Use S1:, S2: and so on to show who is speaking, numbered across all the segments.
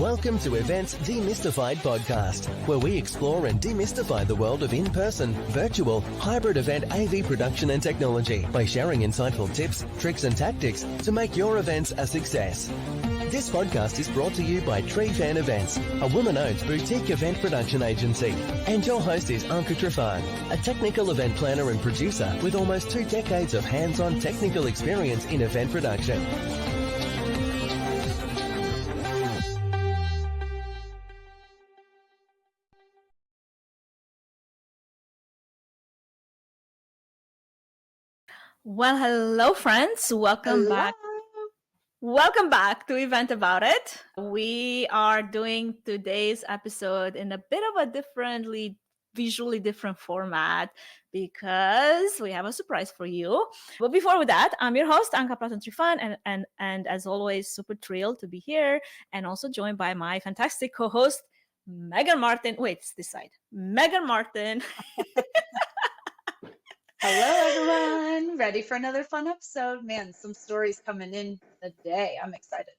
S1: Welcome to eVENT's Demystified podcast, where we explore and demystify the world of in-person, virtual, hybrid event AV production and technology by sharing insightful tips, tricks and tactics to make your events a success. This podcast is brought to you by Trifun Events, a woman-owned boutique event production agency. And your host is Trifun, a technical event planner and producer with almost 2 decades of hands-on technical experience in event production.
S2: Well, hello friends. Welcome back to eventaboutit. We are doing today's episode in a bit of a visually different format because we have a surprise for you. But before that, I'm your host, Trifun, and as always, super thrilled to be here and also joined by my fantastic co-host, Megan Martin. Wait, it's this side. Megan Martin.
S3: Hello, everyone. Ready for another fun episode? Man, some stories coming in today. I'm excited.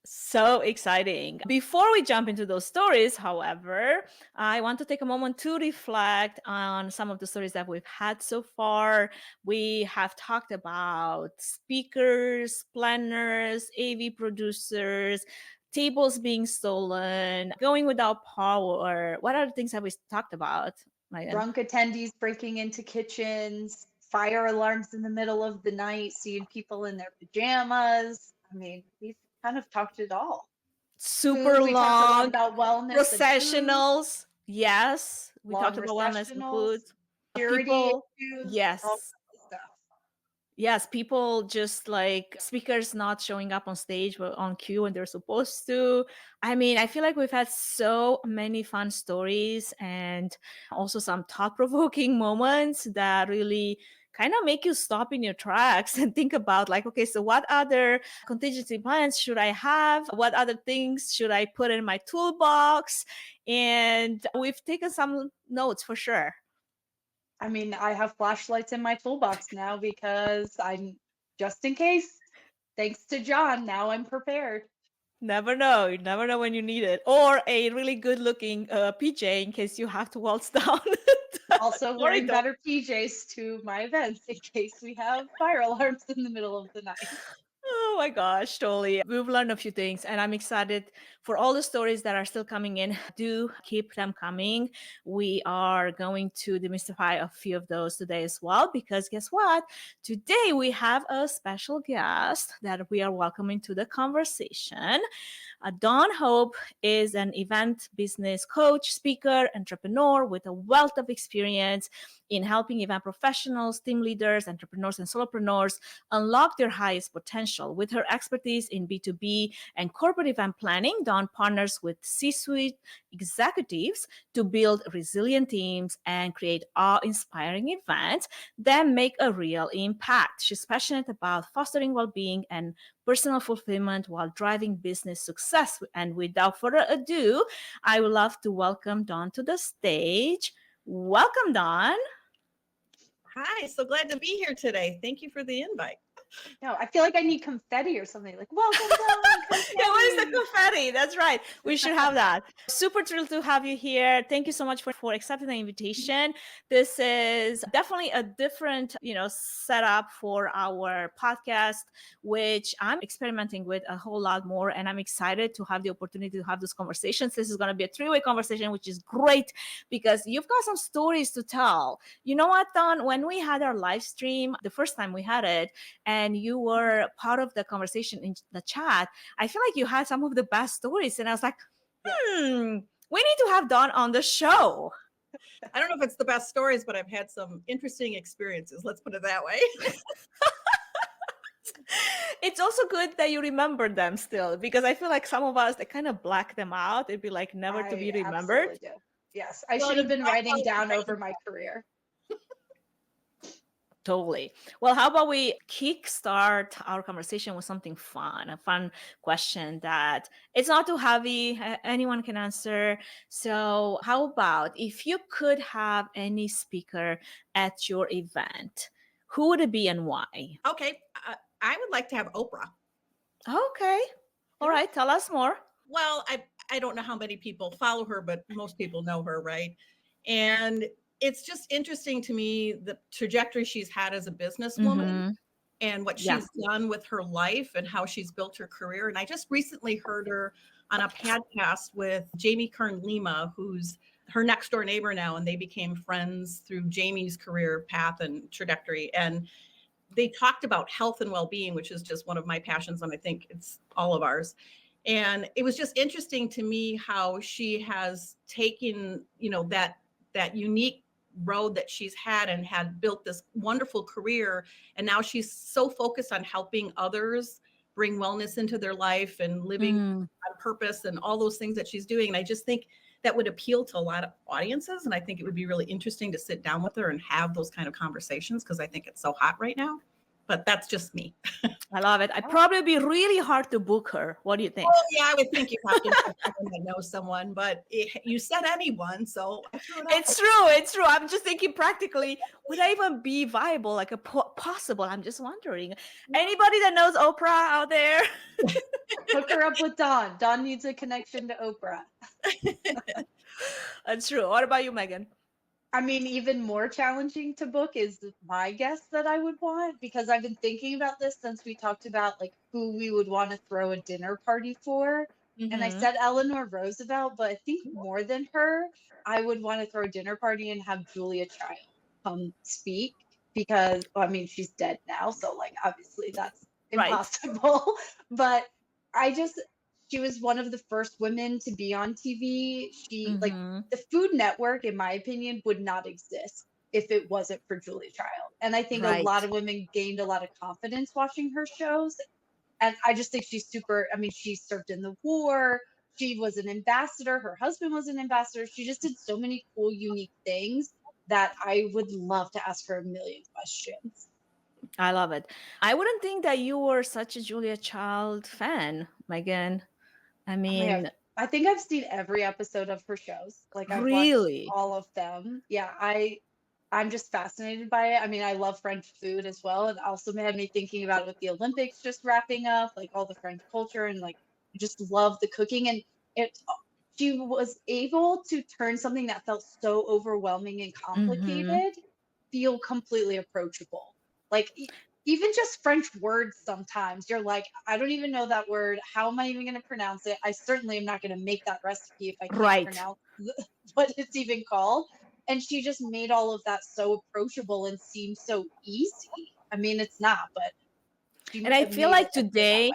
S2: So exciting. Before we jump into those stories, however, I want to take a moment to reflect on some of the stories that we've had so far. We have talked about speakers, planners, AV producers, tables being stolen, going without power. What other things have we talked about?
S3: Drunk attendees breaking into kitchens, fire alarms in the middle of the night, seeing people in their pajamas. I mean, we've kind of talked it all.
S2: Super
S3: food,
S2: long
S3: about wellness,
S2: processionals. Yes, we talked about wellness and food. People, yes. Yes, people just like speakers not showing up on stage but on cue when they're supposed to. I mean, I feel like we've had so many fun stories and also some thought-provoking moments that really kind of make you stop in your tracks and think about like, okay, so what other contingency plans should I have? What other things should I put in my toolbox? And we've taken some notes for sure.
S3: I mean, I have flashlights in my toolbox now because I'm just in case. Thanks to John, now I'm prepared.
S2: Never know. You never know when you need it. Or a really good-looking PJ in case you have to waltz down.
S3: Also wearing better PJs to my events in case we have fire alarms in the middle of the night.
S2: Oh my gosh, totally. We've learned a few things and I'm excited for all the stories that are still coming in. Do keep them coming. We are going to demystify a few of those today as well, because guess what? Today we have a special guest that we are welcoming to the conversation. Dawn Hoppe is an event business coach, speaker, entrepreneur with a wealth of experience in helping event professionals, team leaders, entrepreneurs, and solopreneurs unlock their highest potential. With her expertise in B2B and corporate event planning, Dawn partners with C-suite executives to build resilient teams and create awe-inspiring events that make a real impact. She's passionate about fostering well-being and personal fulfillment while driving business success. And without further ado, I would love to welcome Dawn to the stage. Welcome, Dawn.
S4: Hi, so glad to be here today. Thank you for the invite.
S3: No, I feel like I need confetti or something. Like, welcome, Dawn.
S2: Yeah, what is the confetti? That's right. We should have that. Super thrilled to have you here. Thank you so much for accepting the invitation. This is definitely a different, setup for our podcast, which I'm experimenting with a whole lot more. And I'm excited to have the opportunity to have those conversations. This is going to be a 3-way conversation, which is great because you've got some stories to tell. You know what, Dawn? When we had our live stream, the first time we had it, and you were part of the conversation in the chat, I feel like you had some of the best stories. And I was like, we need to have Dawn on the show.
S4: I don't know if it's the best stories, but I've had some interesting experiences. Let's put it that way.
S2: It's also good that you remember them still, because I feel like some of us, they kind of black them out. It'd be like never to be remembered.
S3: Yes, I should have been writing down over my career.
S2: Totally. Well, how about we kickstart our conversation with something fun, a fun question that it's not too heavy, anyone can answer. So how about if you could have any speaker at your event, who would it be and why?
S4: Okay. I would like to have Oprah.
S2: Okay. All right. Tell us more.
S4: Well, I don't know how many people follow her, but most people know her, right? And it's just interesting to me the trajectory she's had as a businesswoman and what she's done with her life and how she's built her career. And I just recently heard her on a podcast with Jamie Kern Lima, who's her next door neighbor now, and they became friends through Jamie's career path and trajectory. And they talked about health and well-being, which is just one of my passions, and I think it's all of ours. And it was just interesting to me how she has taken, that unique road that she's had and had built this wonderful career. And now she's so focused on helping others bring wellness into their life and living on purpose and all those things that she's doing. And I just think that would appeal to a lot of audiences. And I think it would be really interesting to sit down with her and have those kind of conversations because I think it's so hot right now. But that's just me.
S2: I love it. I'd probably be really hard to book her. What do you think?
S4: Oh, yeah, I would think you have to know someone that knows someone, but you said anyone, so I threw it out.
S2: It's true. I'm just thinking practically, would that even be viable, like a possible? I'm just wondering. Anybody that knows Oprah out there?
S3: Hook her up with Dawn. Dawn needs a connection to Oprah.
S2: That's true. What about you, Megan?
S3: I mean, even more challenging to book is my guest that I would want, because I've been thinking about this since we talked about like who we would want to throw a dinner party for. And I said Eleanor Roosevelt, but I think more than her, I would want to throw a dinner party and have Julia Child come speak because, well, I mean, she's dead now. So like, obviously that's impossible, but she was one of the first women to be on TV. She like the Food Network, in my opinion, would not exist if it wasn't for Julia Child. And I think a lot of women gained a lot of confidence watching her shows. And I just think she's super, I mean, she served in the war. She was an ambassador. Her husband was an ambassador. She just did so many cool, unique things that I would love to ask her a million questions.
S2: I love it. I wouldn't think that you were such a Julia Child fan, Megan. I mean,
S3: I think I've seen every episode of her shows. Like I've
S2: really
S3: watched all of them. Yeah, I'm just fascinated by it. I mean, I love French food as well. And also had me thinking about it with the Olympics just wrapping up, like all the French culture and like just love the cooking. And she was able to turn something that felt so overwhelming and complicated feel completely approachable. Like even just French words, sometimes you're like, I don't even know that word. How am I even going to pronounce it? I certainly am not going to make that recipe if I can't pronounce what it's even called. And she just made all of that so approachable and seem so easy. I mean, it's not, but.
S2: And I feel like today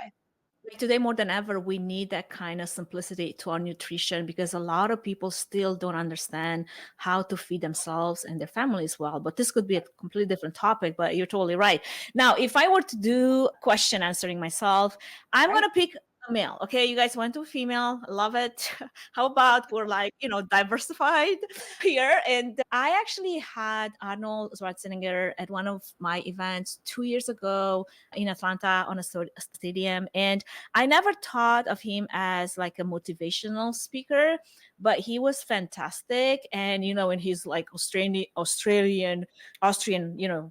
S2: more than ever, we need that kind of simplicity to our nutrition because a lot of people still don't understand how to feed themselves and their families well. But this could be a completely different topic, but you're totally right. Now, if I were to do question answering myself, I'm going to pick a male. Okay, you guys went to a female. Love it. How about we're like, diversified here? And I actually had Arnold Schwarzenegger at one of my events 2 years ago in Atlanta on a stadium. And I never thought of him as like a motivational speaker, but he was fantastic. And, in his like Austrian,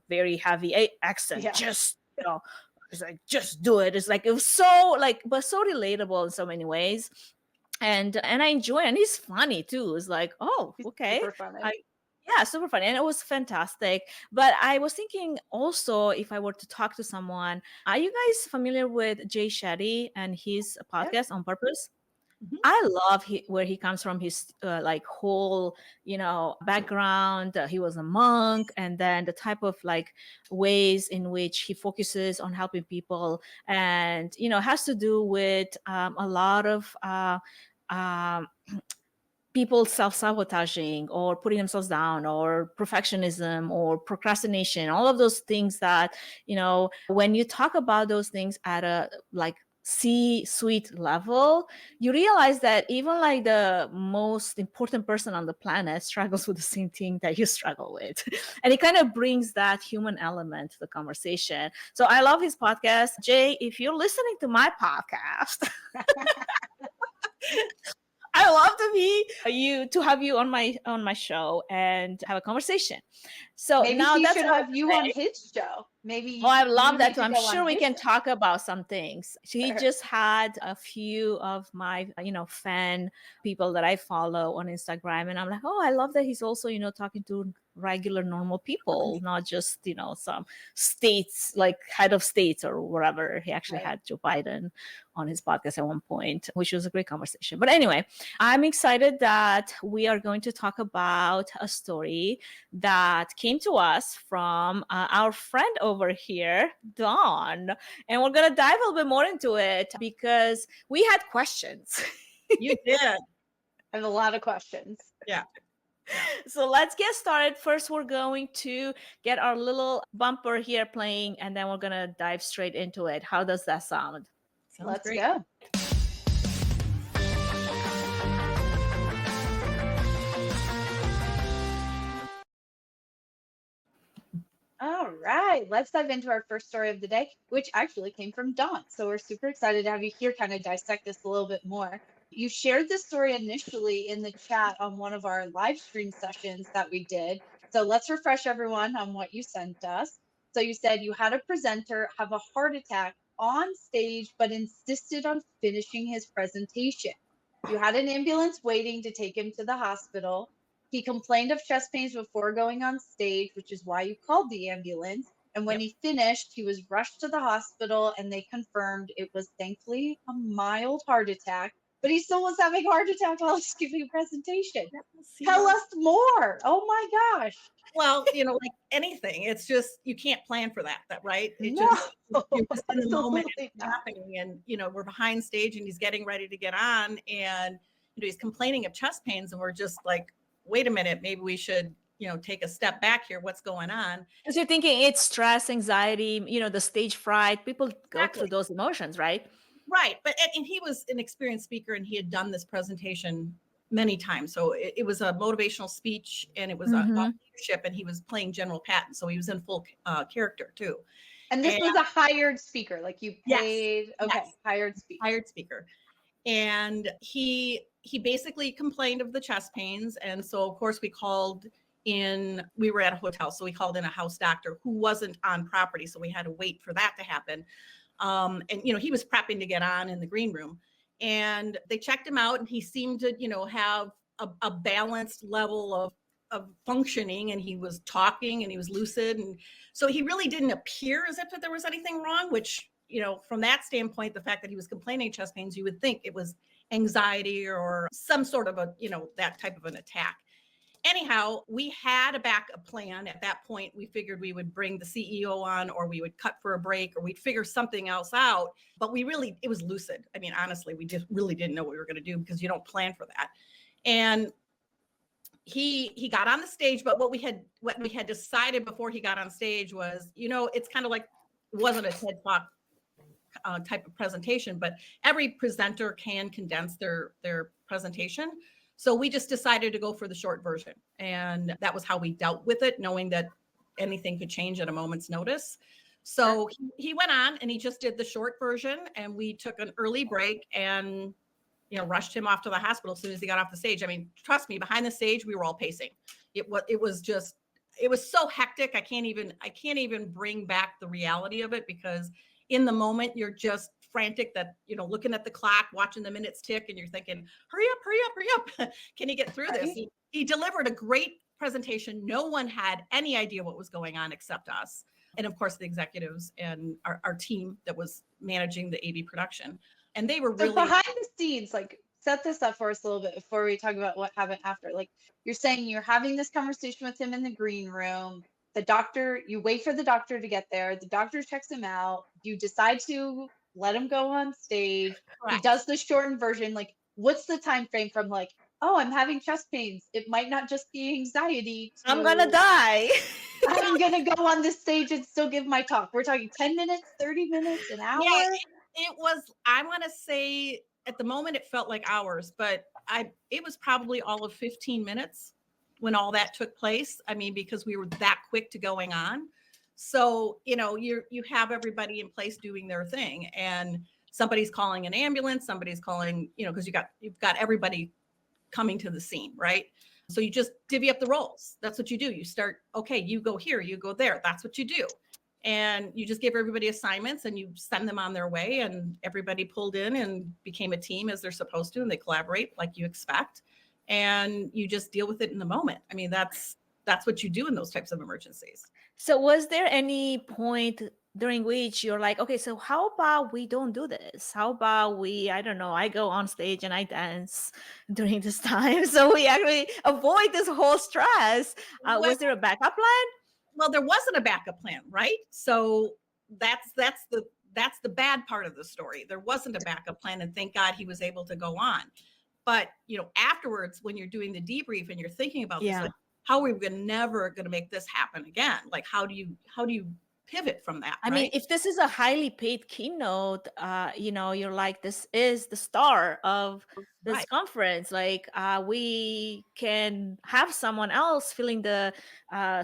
S2: very heavy accent, just, it's like, just do it. It's like, it was so but so relatable in so many ways. And I enjoy it. And he's funny too. It's like, oh, okay.
S3: Super funny.
S2: Super funny. And it was fantastic. But I was thinking also, if I were to talk to someone, are you guys familiar with Jay Shetty and his podcast On Purpose? I love where he comes from, his whole, background. He was a monk, and then the type of ways in which he focuses on helping people, and has to do with a lot of people self-sabotaging or putting themselves down or perfectionism or procrastination, all of those things that, when you talk about those things at a C-suite level, you realize that even the most important person on the planet struggles with the same thing that you struggle with. And it kind of brings that human element to the conversation. So I love his podcast. Jay, if you're listening to my podcast, I love to have you on my show and have a conversation. So
S3: maybe
S2: now
S3: he should have you on his show. maybe
S2: Oh, I
S3: you
S2: love that
S3: need
S2: too.
S3: to
S2: I'm
S3: go
S2: sure
S3: on
S2: we
S3: his
S2: can
S3: show.
S2: talk about some things. He
S3: Sure.
S2: just had a few of my, fan people that I follow on Instagram. And I'm like, oh, I love that he's also, talking to regular, normal people, not just, some states, like head of states or whatever. He actually
S3: Right.
S2: had Joe Biden on his podcast at one point, which was a great conversation. But anyway, I'm excited that we are going to talk about a story that came to us from our friend over here, Dawn. And we're going to dive a little bit more into it because we had questions.
S4: You did.
S3: I have a lot of questions.
S4: Yeah.
S2: So let's get started. First, we're going to get our little bumper here playing, and then we're going to dive straight into it. How does that sound?
S4: Sounds
S3: Let's
S4: great.
S3: go. All right, let's dive into our first story of the day, which actually came from Dawn. So we're super excited to have you here, kind of dissect this a little bit more. You shared this story initially in the chat on one of our live stream sessions that we did. So let's refresh everyone on what you sent us. So you said you had a presenter have a heart attack on stage, but insisted on finishing his presentation. You had an ambulance waiting to take him to the hospital. He complained of chest pains before going on stage, which is why you called the ambulance. And when he finished, he was rushed to the hospital and they confirmed it was thankfully a mild heart attack, but he still was having a heart attack while he's giving a presentation. Tell us more. Oh my gosh.
S4: Well, like anything, it's just, you can't plan for that, right?
S3: No,
S4: you're just in the moment
S3: absolutely
S4: it's
S3: not.
S4: happening, and we're behind stage and he's getting ready to get on, and he's complaining of chest pains, and we're just like, wait a minute, maybe we should take a step back here. What's going on?
S2: Because you're thinking it's stress, anxiety, the stage fright. People go through those emotions, right?
S4: Right. But and he was an experienced speaker, and he had done this presentation many times. So it was a motivational speech, and it was about leadership, and he was playing General Patton. So he was in full character too.
S3: And this was a hired speaker, like you paid.
S4: Yes,
S3: okay,
S4: yes.
S3: hired
S4: speaker. And he basically complained of the chest pains. And so of course we were at a hotel. So we called in a house doctor who wasn't on property. So we had to wait for that to happen. And he was prepping to get on in the green room, and they checked him out, and he seemed to have a balanced level of functioning, and he was talking and he was lucid, and so he really didn't appear as if there was anything wrong, which from that standpoint, the fact that he was complaining of chest pains, you would think it was anxiety or some sort of that type of an attack. Anyhow, we had a backup plan. At that point, we figured we would bring the CEO on, or we would cut for a break, or we'd figure something else out. But it was lucid. I mean, honestly, we just really didn't know what we were going to do, because you don't plan for that. And he got on the stage, but what we had decided before he got on stage was, it's kind of like, it wasn't a TED Talk type of presentation, but every presenter can condense their presentation. So we just decided to go for the short version. And that was how we dealt with it, knowing that anything could change at a moment's notice. So he went on and he just did the short version, and we took an early break and, rushed him off to the hospital as soon as he got off the stage. I mean, trust me, behind the stage, we were all pacing. It was so hectic. I can't even bring back the reality of it, because in the moment you're just frantic, that looking at the clock, watching the minutes tick, and you're thinking, hurry up. Can you get through this? He delivered a great presentation. No one had any idea what was going on except us, and of course the executives and our team that was managing the AV production. And they were really
S3: behind the scenes. Like, set this up for us a little bit before we talk about what happened after. Like, you're saying you're having this conversation with him in the green room. You wait for the doctor to get there. The doctor checks him out. You decide to let him go on stage. Correct. He does the shortened version. Like, what's the time frame from like, oh, I'm having chest pains, it might not just be anxiety, to,
S2: I'm gonna die.
S3: I'm gonna go on this stage and still give my talk? We're talking 10 minutes, 30 minutes, an hour?
S4: Yeah, it was, I want to say at the moment it felt like hours, but it was probably all of 15 minutes when all that took place. I mean, because we were that quick to going on. So, you have everybody in place doing their thing, and somebody's calling an ambulance, somebody's calling, because you've got everybody coming to the scene, right? So you just divvy up the roles. That's what you do. You start, okay, you go here, you go there. That's what you do. and you just give everybody assignments and you send them on their way, and everybody pulled in and became a team as they're supposed to, and they collaborate like you expect, and you just deal with it in the moment. I mean, that's what you do in those types of emergencies.
S2: So was there any point during which you're like, okay, so how about we don't do this? How about we, I don't know, I go on stage and I dance during this time, so we actually avoid this whole stress? Was there a backup plan?
S4: Well, there wasn't a backup plan, right? So that's the bad part of the story. There wasn't a backup plan, and thank God he was able to go on. But afterwards, when you're doing the debrief and you're thinking about this, like, how are we never going to make this happen again? Like, how do you pivot from that?
S2: I mean, if this is a highly paid keynote, you're like, this is the star of this conference. Like, we can have someone else filling the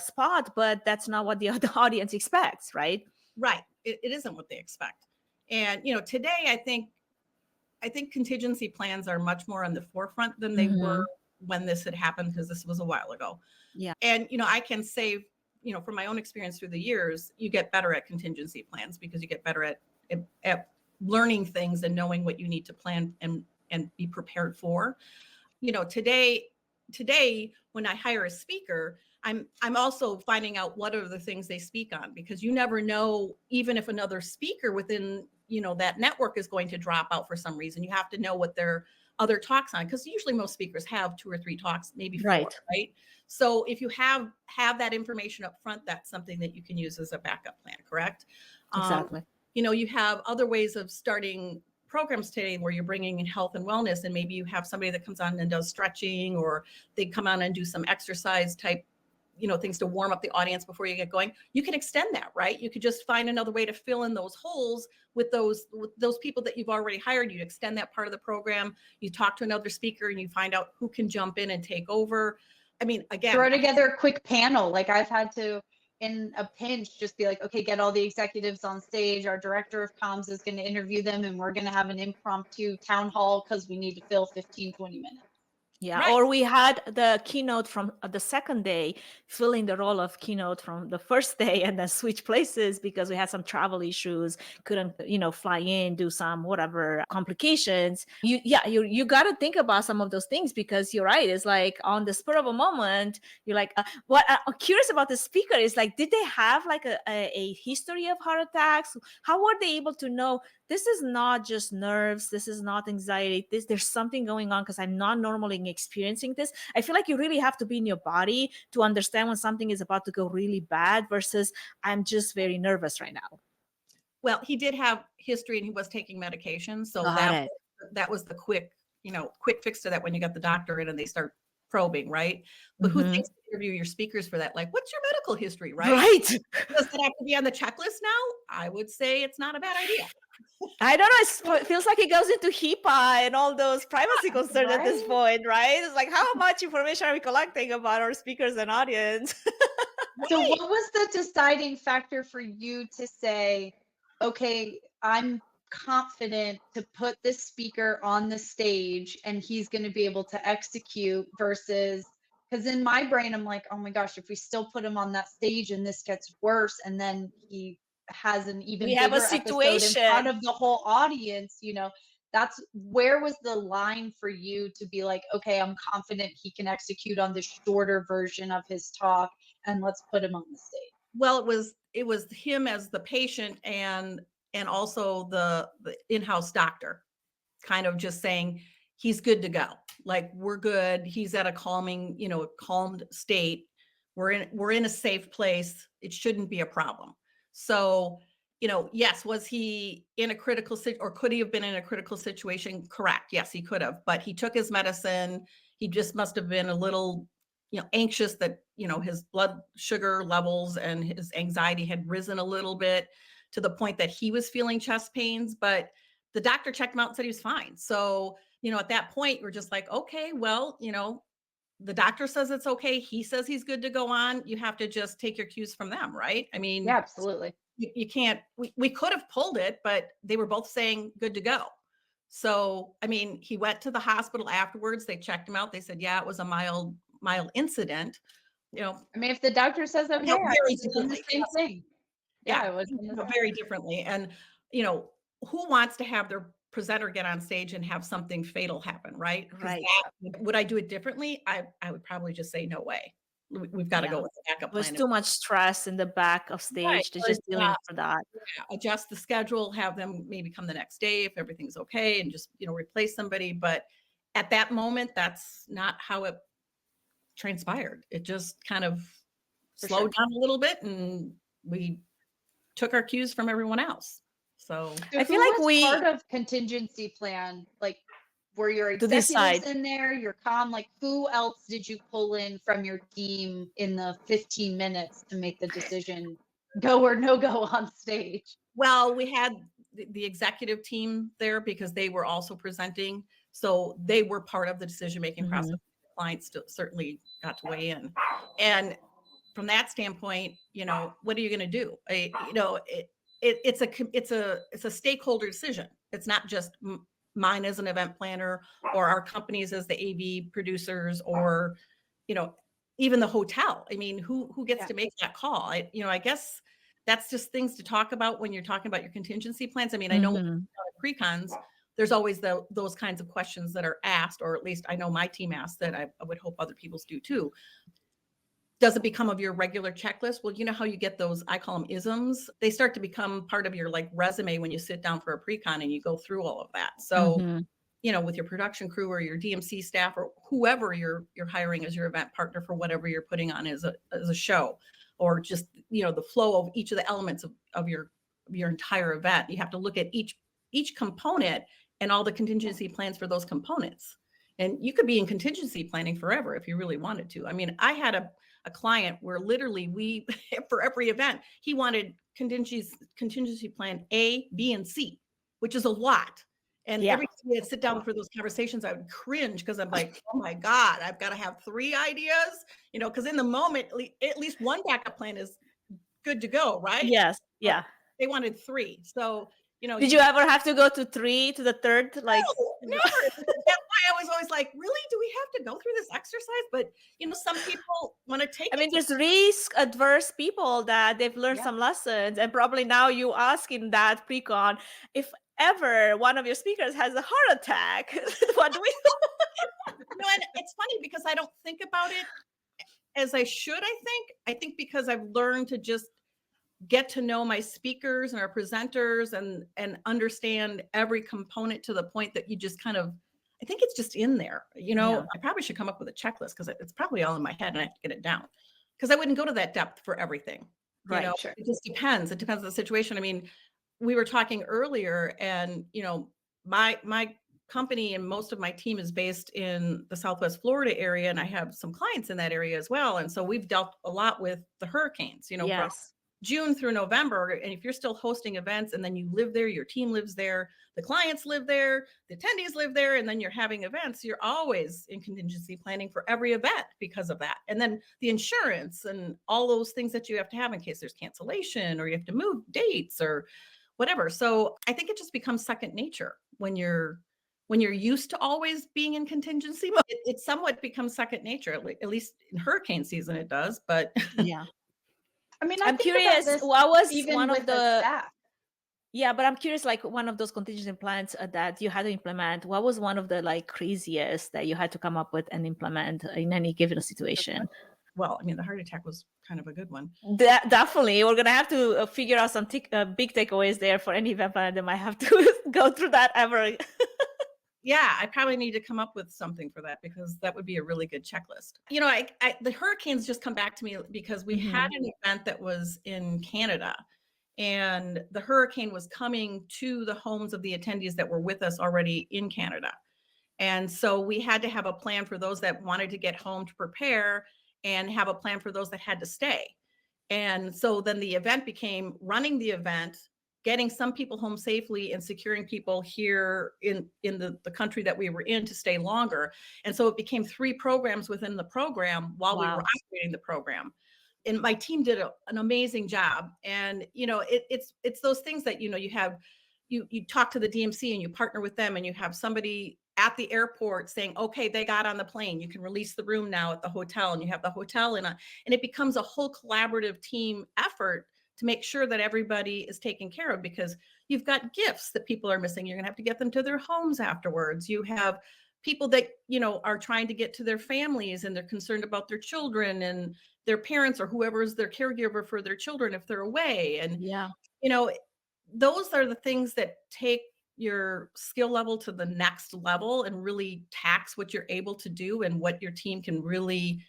S2: spot, but that's not what the audience expects, right?
S4: Right. It isn't what they expect. And, today, I think contingency plans are much more on the forefront than they were when this had happened, because this was a while ago.
S2: Yeah.
S4: And, I can say, from my own experience through the years, you get better at contingency plans because you get better at learning things and knowing what you need to plan and be prepared for. Today, when I hire a speaker, I'm also finding out what are the things they speak on, because you never know, even if another speaker within, that network is going to drop out for some reason. You have to know what their other talks on, because usually most speakers have 2 or 3 talks, maybe 4, right? So if you have that information up front, that's something that you can use as a backup plan, correct?
S2: Exactly.
S4: You have other ways of starting programs today where you're bringing in health and wellness, and maybe you have somebody that comes on and does stretching, or they come on and do some exercise type things to warm up the audience before you get going. You can extend that, right? You could just find another way to fill in those holes with those people that you've already hired. You extend that part of the program. You talk to another speaker and you find out who can jump in and take over. I mean, again,
S3: throw together a quick panel. Like, I've had to, in a pinch, just be like, okay, get all the executives on stage. Our director of comms is going to interview them, and we're going to have an impromptu town hall because we need to fill 15, 20 minutes.
S2: Yeah, right. Or we had the keynote from the second day filling the role of keynote from the first day, and then switch places because we had some travel issues, couldn't, fly in, do some whatever complications. You got to think about some of those things, because you're right. It's like on the spur of a moment, you're like, what I'm curious about the speaker is like, did they have like a history of heart attacks? How were they able to know this is not just nerves, this is not anxiety, there's something going on because I'm not normally experiencing this? I feel like you really have to be in your body to understand when something is about to go really bad versus I'm just very nervous right now.
S4: Well, he did have history and he was taking medication. So that was the quick fix to that when you got the doctor in and they start probing, right? But who thinks to interview your speakers for that? Like, what's your medical history, right?
S2: Right.
S4: Does it have to be on the checklist now? I would say it's not a bad idea.
S2: I don't know. It feels like it goes into HIPAA and all those privacy concerns at this point, right? It's like, how much information are we collecting about our speakers and audience?
S3: So what was the deciding factor for you to say, okay, I'm confident to put this speaker on the stage and he's going to be able to execute, versus, because in my brain, I'm like, oh my gosh, if we still put him on that stage and this gets worse, and then he has an even bigger situation in front of the whole audience, that's where was the line for you to be like, okay, I'm confident he can execute on the shorter version of his talk, and let's put him on the stage?
S4: Well, it was him as the patient and also the in-house doctor kind of just saying he's good to go. Like, we're good. He's at a calmed state. We're in a safe place. It shouldn't be a problem. So, yes, was he in a critical or could he have been in a critical situation? Correct. Yes, he could have, but he took his medicine. He just must have been a little, anxious that, his blood sugar levels and his anxiety had risen a little bit to the point that he was feeling chest pains, but the doctor checked him out and said he was fine. So, at that point, we're just like, okay, well, the doctor says it's okay. He says he's good to go on. You have to just take your cues from them, right? I mean,
S3: yeah, absolutely.
S4: You can't, we could have pulled it, but they were both saying good to go. So, I mean, he went to the hospital afterwards. They checked him out. They said, yeah, it was a mild incident.
S3: I mean, if the doctor says okay, I would do the same thing. Yeah,
S4: Yeah,
S3: I was gonna say.
S4: very differently. And, you know, who wants to have their presenter get on stage and have something fatal happen, right? Because
S2: Right.
S4: would I do it differently? I would probably just say, no way. We've got to
S2: Yeah.
S4: go with the backup
S2: It was
S4: plan.
S2: too much stress in the back of
S4: Right.
S2: stage to
S4: Or
S2: just dealing for that.
S4: adjust the schedule, have them maybe come the next day if everything's okay and just, replace somebody. But at that moment, that's not how it transpired. It just kind of slowed down a little bit and we took our cues from everyone else. So
S2: I feel
S3: who
S2: like
S3: was part of contingency plan? Like, were your
S2: to
S3: executives
S2: decide.
S3: in there, your like who else did you pull in from your team in the 15 minutes to make the decision go or no go on stage?
S4: well, we had the executive team there because they were also presenting. So they were part of the decision-making process. Clients still certainly got to weigh in. And from that standpoint, what are you going to do? It's a stakeholder decision. It's not just mine as an event planner or our companies as the AV producers or, even the hotel. I mean, who gets to make that call? I guess that's just things to talk about when you're talking about your contingency plans. I mean, I know pre-cons, there's always those kinds of questions that are asked, or at least I know my team asked that I would hope other people's do too. Does it become of your regular checklist? Well, you know how you get those, I call them isms. They start to become part of your resume when you sit down for a pre-con and you go through all of that. So, with your production crew or your DMC staff or whoever you're hiring as your event partner for whatever you're putting on as a show, or just, the flow of each of the elements of your entire event. You have to look at each component and all the contingency plans for those components. And you could be in contingency planning forever if you really wanted to. I mean, I had a client where literally we, for every event, he wanted contingency plan A, B, and C, which is a lot. And every time we would sit down for those conversations, I would cringe because I'm like, oh my God, I've got to have 3 ideas, because in the moment, at least one backup plan is good to go, right?
S2: Yes. Yeah.
S4: But they wanted 3. So,
S2: did you ever have to go to 3 to the third?
S4: No, never. That's why I was always like, really? Do we have to go through this exercise? But some people want to take it.
S2: I mean, there's risk adverse people that they've learned some lessons, and probably now you asking that pre-con, if ever one of your speakers has a heart attack, what do we
S4: and it's funny because I don't think about it as I should, I think because I've learned to just get to know my speakers and our presenters and understand every component to the point that you just kind of, I think it's just in there. I probably should come up with a checklist because it's probably all in my head and I have to get it down because I wouldn't go to that depth for everything.
S2: Right. Sure.
S4: It just depends. It depends on the situation. I mean, we were talking earlier and, my company and most of my team is based in the Southwest Florida area. And I have some clients in that area as well. And so we've dealt a lot with the hurricanes, from June through November. And if you're still hosting events and then you live there, your team lives there, the clients live there, the attendees live there, and then you're having events, you're always in contingency planning for every event because of that. And then the insurance and all those things that you have to have in case there's cancellation or you have to move dates or whatever. So I think it just becomes second nature when you're used to always being in contingency mode. It somewhat becomes second nature, at least in hurricane season it does, but
S2: yeah.
S3: I mean,
S2: I'm curious, what was
S3: even
S2: one
S3: with
S2: of the
S3: staff?
S2: Yeah, but I'm curious, one of those contingency plans that you had to implement, what was one of the craziest that you had to come up with and implement in any given situation?
S4: Well, I mean, the heart attack was kind of a good one.
S2: Definitely. We're going to have to figure out some big takeaways there for any event planner that might have to go through that ever.
S4: Yeah, I probably need to come up with something for that because that would be a really good checklist. The hurricanes just come back to me because we had an event that was in Canada and the hurricane was coming to the homes of the attendees that were with us already in Canada. And so we had to have a plan for those that wanted to get home to prepare and have a plan for those that had to stay. And so then the event became running the event, getting some people home safely and securing people here in the country that we were in to stay longer. And so it became 3 programs within the program while we were operating the program. And my team did an amazing job. And, it's those things that, you talk to the DMC and you partner with them and you have somebody at the airport saying, okay, they got on the plane. You can release the room now at the hotel, and you have the hotel and it becomes a whole collaborative team effort to make sure that everybody is taken care of, because you've got gifts that people are missing. You're going to have to get them to their homes afterwards. You have people that, are trying to get to their families, and they're concerned about their children and their parents or whoever is their caregiver for their children if they're away. And, those are the things that take your skill level to the next level and really tax what you're able to do and what your team can really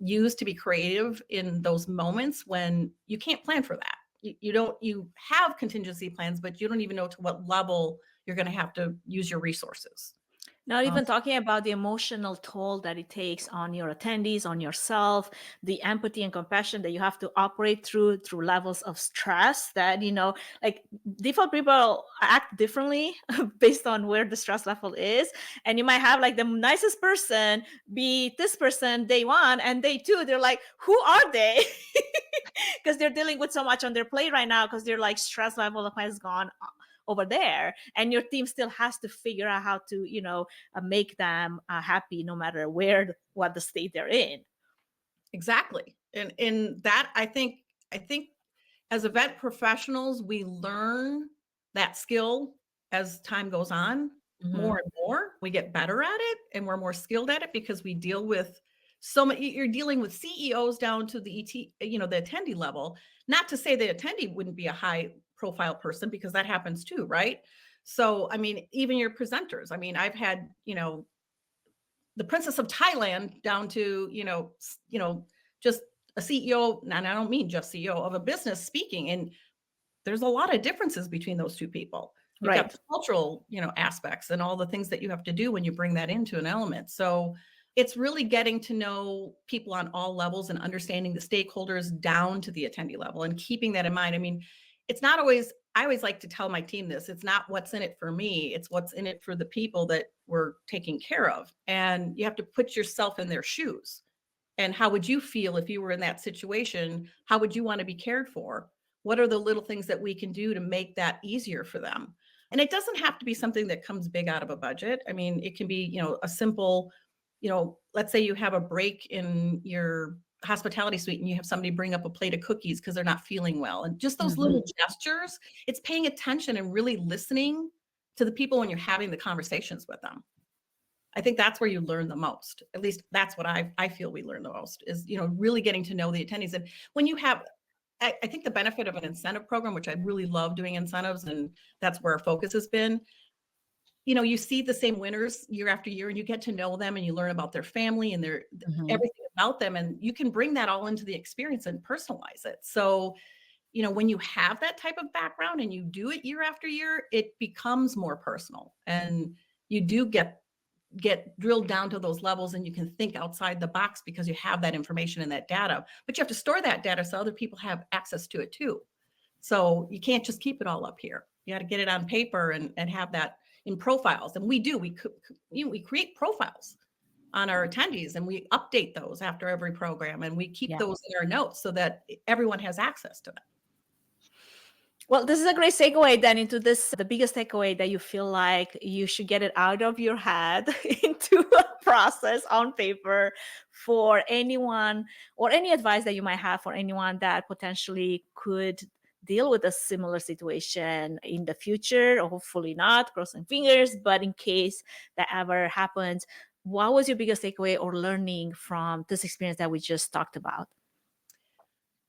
S4: use to be creative in those moments when you can't plan for that. You have contingency plans, but you don't even know to what level you're going to have to use your resources.
S2: Not even talking about the emotional toll that it takes on your attendees, on yourself, the empathy and compassion that you have to operate through levels of stress that, like default people act differently based on where the stress level is. And you might have like the nicest person be this person day one, and day two, they're like, who are they? Because they're dealing with so much on their plate right now, because their like stress level has gone over there, and your team still has to figure out how to make them happy no matter what the state they're in.
S4: Exactly. And in that, I think as event professionals, we learn that skill as time goes on. More and more we get better at it, and we're more skilled at it, because we deal with so many. You're dealing with CEOs down to the the attendee level. Not to say the attendee wouldn't be a high profile person, because that happens too, right? So, I mean, even your presenters. I mean, I've had, the Princess of Thailand down to, just a CEO, and I don't mean just CEO of a business speaking. And there's a lot of differences between those two people. You've got the cultural, aspects and all the things that you have to do when you bring that into an element. So it's really getting to know people on all levels and understanding the stakeholders down to the attendee level and keeping that in mind. I mean, it's not always, I always like to tell my team this, it's not what's in it for me, it's what's in it for the people that we're taking care of. And you have to put yourself in their shoes. And how would you feel if you were in that situation? How would you want to be cared for? What are the little things that we can do to make that easier for them? And it doesn't have to be something that comes big out of a budget. I mean, it can be, a simple, let's say you have a break in your hospitality suite and you have somebody bring up a plate of cookies because they're not feeling well. And just those little gestures, it's paying attention and really listening to the people when you're having the conversations with them. I think that's where you learn the most. At least that's what I feel we learn the most is, really getting to know the attendees. And when you have, I think the benefit of an incentive program, which I really love doing incentives, and that's where our focus has been, you see the same winners year after year, and you get to know them, and you learn about their family and their everything about them, and you can bring that all into the experience and personalize it. So, when you have that type of background and you do it year after year, it becomes more personal, and you do get drilled down to those levels, and you can think outside the box because you have that information and that data. But you have to store that data so other people have access to it too. So you can't just keep it all up here. You got to get it on paper and have that in profiles. And we do. We create profiles on our attendees, and we update those after every program, and we keep those in our notes so that everyone has access to them.
S2: Well, this is a great segue then into the biggest takeaway that you feel like you should get it out of your head into a process on paper for anyone, or any advice that you might have for anyone that potentially could deal with a similar situation in the future, or hopefully not, crossing fingers, but in case that ever happens. What was your biggest takeaway or learning from this experience that we just talked about?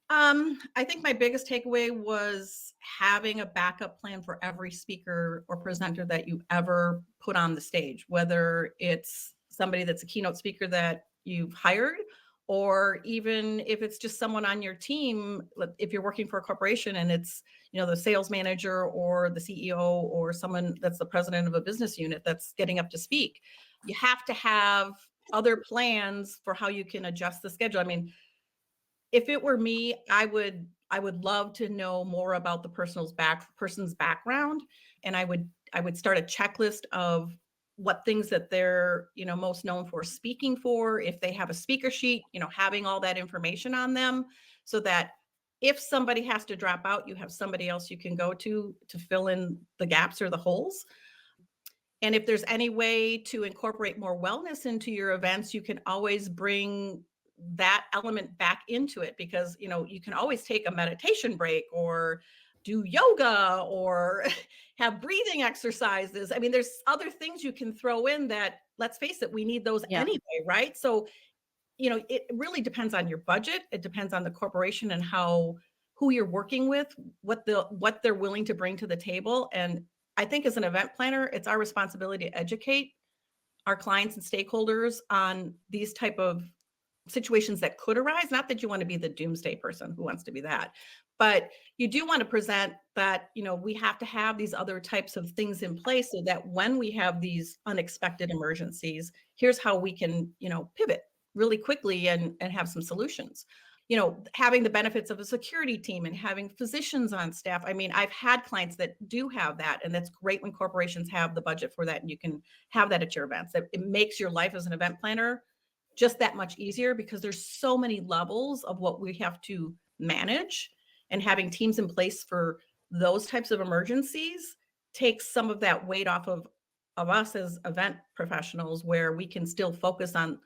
S4: I think my biggest takeaway was having a backup plan for every speaker or presenter that you ever put on the stage, whether it's somebody that's a keynote speaker that you've hired, or even if it's just someone on your team, if you're working for a corporation and it's, the sales manager or the CEO or someone that's the president of a business unit that's getting up to speak. You have to have other plans for how you can adjust the schedule. I mean, if it were me, I would love to know more about the person's background, and I would start a checklist of what things that they're most known for speaking for. If they have a speaker sheet, having all that information on them, so that if somebody has to drop out, you have somebody else you can go to fill in the gaps or the holes. And if there's any way to incorporate more wellness into your events, you can always bring that element back into it, because, you know, you can always take a meditation break or do yoga or have breathing exercises. I mean, there's other things you can throw in that, let's face it, we need those anyway, right? So, you know, it really depends on your budget. It depends on the corporation and who you're working with, what they're willing to bring to the table. And I think as an event planner, it's our responsibility to educate our clients and stakeholders on these type of situations that could arise. Not that you want to be the doomsday person who wants to be that, but you do want to present that, you know, we have to have these other types of things in place so that when we have these unexpected emergencies, here's how we can, you know, pivot really quickly and have some solutions. You know, having the benefits of a security team and having physicians on staff. I mean, I've had clients that do have that, and that's great when corporations have the budget for that and you can have that at your events. It makes your life as an event planner just that much easier, because there's so many levels of what we have to manage, and having teams in place for those types of emergencies takes some of that weight off of us as event professionals, where we can still focus on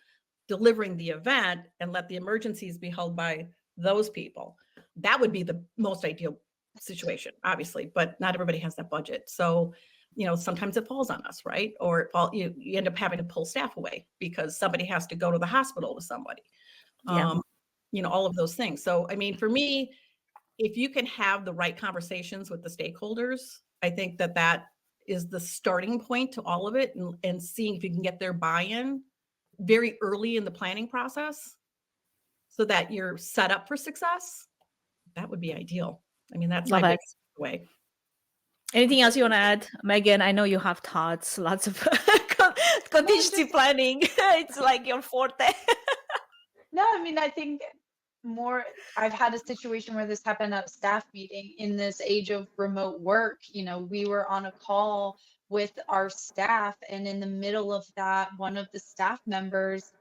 S4: delivering the event and let the emergencies be held by those people. That would be the most ideal situation, obviously, but not everybody has that budget. So, you know, sometimes it falls on us, right? Or you end up having to pull staff away because somebody has to go to the hospital with somebody. You know, all of those things. So, I mean, for me, if you can have the right conversations with the stakeholders, I think that is the starting point to all of it, and seeing if you can get their buy-in very early in the planning process so that you're set up for success. That would be ideal. I mean, that's my biggest way.
S2: Anything else you want to add, Megan? I know you have thoughts, lots of contingency planning. It's like your forte.
S3: No, I mean, I think I've had a situation where this happened at a staff meeting in this age of remote work. You know, we were on a call with our staff, and in the middle of that, one of the staff members,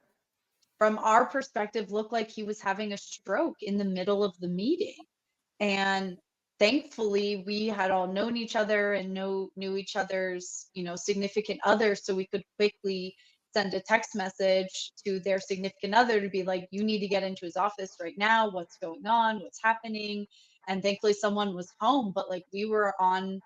S3: from our perspective, looked like he was having a stroke in the middle of the meeting. And thankfully, we had all known each other and knew each other's, you know, significant others, so we could quickly send a text message to their significant other to be like, you need to get into his office right now. What's going on? What's happening? And thankfully someone was home, but like we were on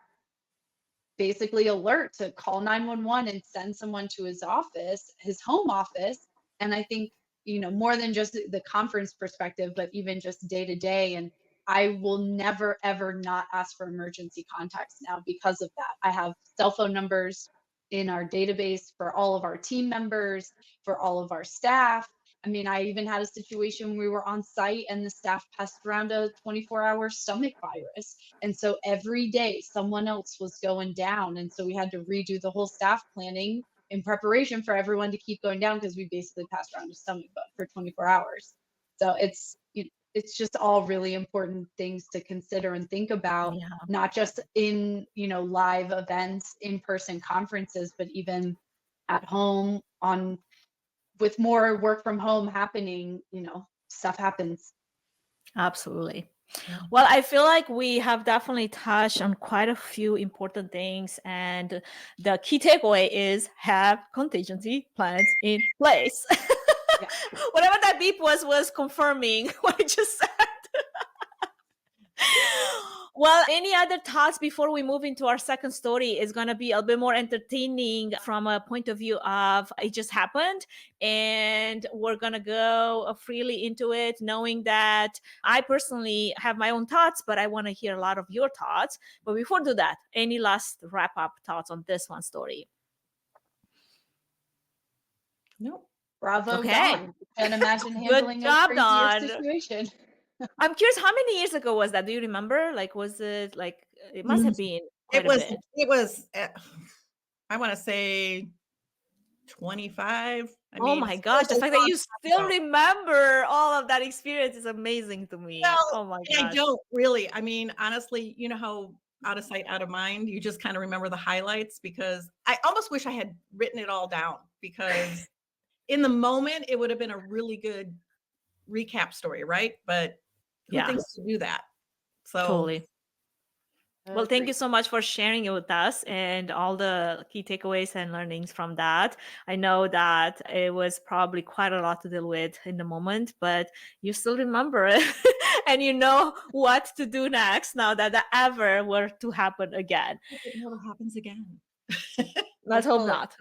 S3: basically alert to call 911 and send someone to his office, his home office. And I think, you know, more than just the conference perspective, but even just day to day. And I will never, ever not ask for emergency contacts now because of that. I have cell phone numbers in our database for all of our team members, for all of our staff. I mean, I even had a situation where we were on site and the staff passed around a 24-hour stomach virus. And so every day someone else was going down. And so we had to redo the whole staff planning in preparation for everyone to keep going down, because we basically passed around a stomach bug for 24 hours. So it's just all really important things to consider and think about, not just in, you know, live events, in-person conferences, but even at home with more work from home happening, you know, stuff happens.
S2: Absolutely. Well, I feel like we have definitely touched on quite a few important things, and the key takeaway is have contingency plans in place. Whatever that beep was confirming what I just said. Well, any other thoughts before we move into our second story? Is going to be a bit more entertaining from a point of view of it just happened, and we're going to go freely into it, knowing that I personally have my own thoughts, but I want to hear a lot of your thoughts. But before we do that, any last wrap up thoughts on this one story?
S3: No. Bravo,
S2: Okay.
S3: Dawn. Can't imagine handling
S2: Good job,
S3: a crazier
S2: Dawn.
S3: situation.
S2: I'm curious, how many years ago was that? Do you remember? Like, was it like, it must have been quite a bit.
S4: It was, I want to say 25.
S2: Oh my gosh, the fact that you still remember all of that experience is amazing to me.
S4: Well,
S2: oh my gosh.
S4: I don't really. I mean, honestly, you know how out of sight, out of mind, you just kind of remember the highlights, because I almost wish I had written it all down, because in the moment it would have been a really good recap story, right? But who thinks to do that? So
S2: Totally. Well, thank you
S3: Agreed.
S2: so much for sharing it with us and all the key takeaways and learnings from that. I know that it was probably quite a lot to deal with in the moment, but you still remember it and you know what to do next now that that ever were to happen again.
S4: Hope it never happens again.
S2: Let's hope
S3: Hopefully.
S2: not.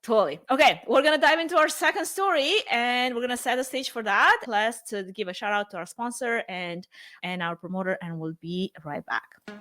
S2: Totally. Okay, we're gonna dive into our second story, and we're gonna set the stage for that. Let's give a shout out to our sponsor and our promoter, and we'll be right back.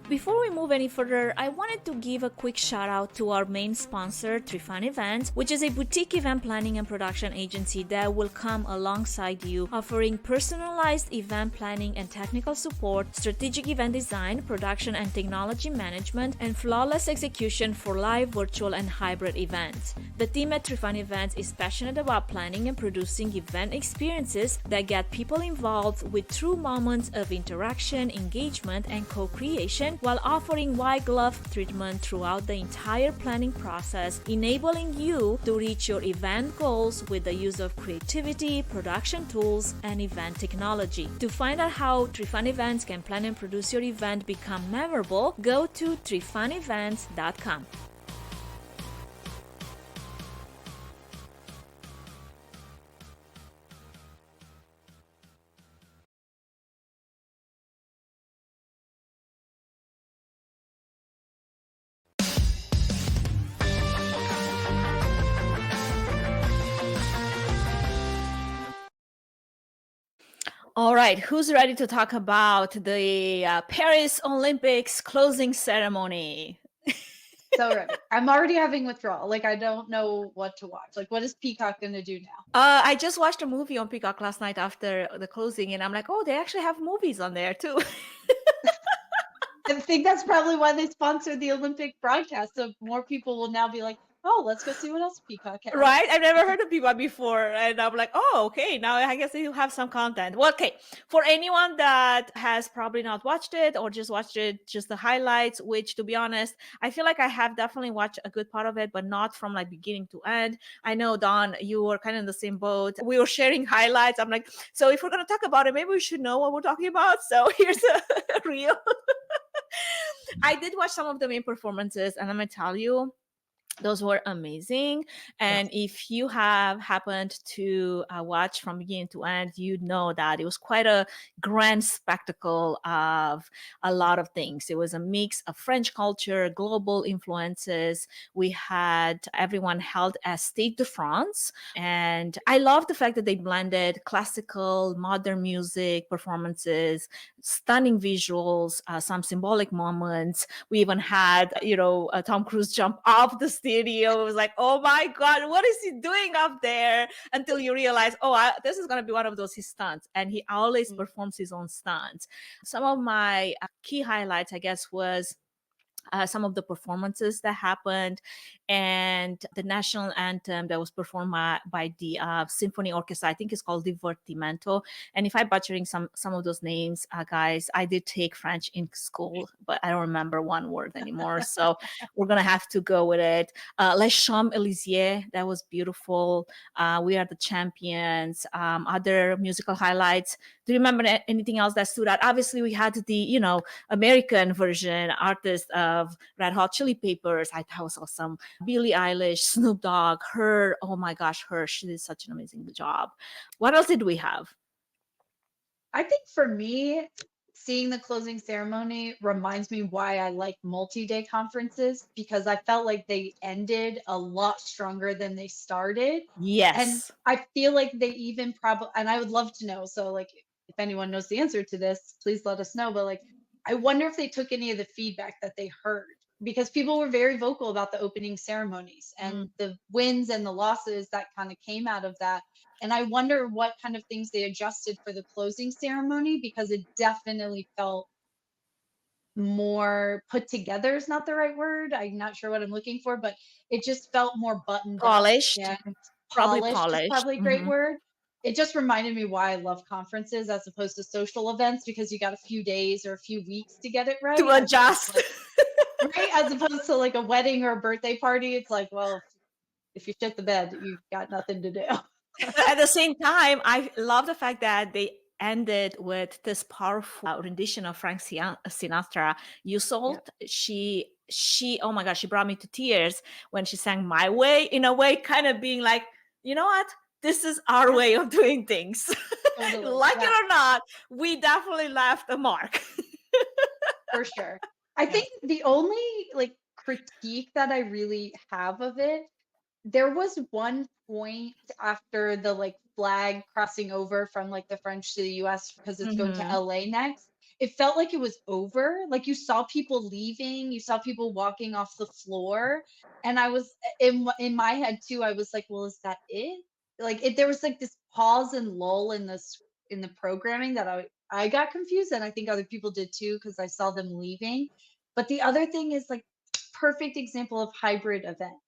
S2: Before we move any further, I wanted to give a quick shout out to our main sponsor, Trifun Events, which is a boutique event planning and production agency that will come alongside you, offering personalized event planning and technical support, strategic event design, production and technology management, and flawless execution for live, virtual, and hybrid events. The team at Trifun Events is passionate about planning and producing event experiences that get people involved with true moments of interaction, engagement, and co-creation, while offering white glove treatment throughout the entire planning process, enabling you to reach your event goals with the use of creativity, production tools, and event technology. To find out how Trifun Events can plan and produce your event become memorable, go to trifunevents.com. All right, who's ready to talk about the Paris Olympics closing ceremony?
S3: So ready. I'm already having withdrawal. Like, I don't know what to watch. Like, what is Peacock going to do now?
S2: I just watched a movie on Peacock last night after the closing, and I'm like, oh, they actually have movies on there too.
S3: I think that's probably why they sponsored the Olympic broadcast. So more people will now be like, oh, let's go see what else Peacock has.
S2: Right? I've never heard of Peacock before. And I'm like, oh, okay. Now I guess they have some content. Well, okay. For anyone that has probably not watched it or just watched it, just the highlights, which to be honest, I feel like I have definitely watched a good part of it, but not from like beginning to end. I know, Dawn, you were kind of in the same boat. We were sharing highlights. I'm like, so if we're going to talk about it, maybe we should know what we're talking about. So here's a reel. I did watch some of the main performances, and I'm going to tell you, those were amazing. And if you have happened to watch from beginning to end, you know that it was quite a grand spectacle of a lot of things. It was a mix of French culture, global influences. We had everyone held as State de France. And I love the fact that they blended classical, modern music performances, stunning visuals, some symbolic moments. We even had, Tom Cruise jump off the studio. It was like, oh my God, what is he doing up there? Until you realize, this is going to be one of those his stunts. And he always performs his own stunts. Some of my key highlights, I guess, was some of the performances that happened and the national anthem that was performed by the symphony orchestra. I think it's called Divertimento. And if I'm butchering some of those names, guys, I did take French in school, but I don't remember one word anymore. So we're going to have to go with it. Les Champs-Élysées, that was beautiful. We Are the Champions. Other musical highlights. Do you remember anything else that stood out? Obviously, we had the, American version artist of Red Hot Chili Peppers. I thought it was awesome. Billie Eilish, Snoop Dogg, her. Oh my gosh, her. She did such an amazing job. What else did we have?
S3: I think for me, seeing the closing ceremony reminds me why I like multi-day conferences, because I felt like they ended a lot stronger than they started.
S2: Yes.
S3: And I feel like they even probably, and I would love to know. So like, if anyone knows the answer to this, please let us know. But like, I wonder if they took any of the feedback that they heard, because people were very vocal about the opening ceremonies and the wins and the losses that kind of came out of that. And I wonder what kind of things they adjusted for the closing ceremony, because it definitely felt more put together is not the right word. I'm not sure what I'm looking for, but it just felt more buttoned
S2: polished.
S3: up and
S2: Probably
S3: polished is probably a great word. It just reminded me why I love conferences as opposed to social events, because you got a few days or a few weeks to get it right.
S2: To adjust.
S3: Right? As opposed to like a wedding or a birthday party. It's like, well, if you shit the bed, you've got nothing to do.
S2: But at the same time, I love the fact that they ended with this powerful rendition of Frank Sinatra, "You Sold." She, oh my gosh, she brought me to tears when she sang "My Way," in a way, kind of being like, you know what? This is our way of doing things.
S3: Totally.
S2: Like
S3: Yeah,
S2: it or not, we definitely left a mark.
S3: for sure. I think the only like critique that I really have of it, there was one point after the like flag crossing over from like the French to the US because it's going to
S2: Mhm.
S3: LA next. It felt like it was over. Like you saw people leaving, you saw people walking off the floor, and I was in my head too. I was like, well, is that it? Like there was like this pause and lull in this in the programming that I got confused, and I think other people did too because I saw them leaving. But the other thing is like perfect example of hybrid event.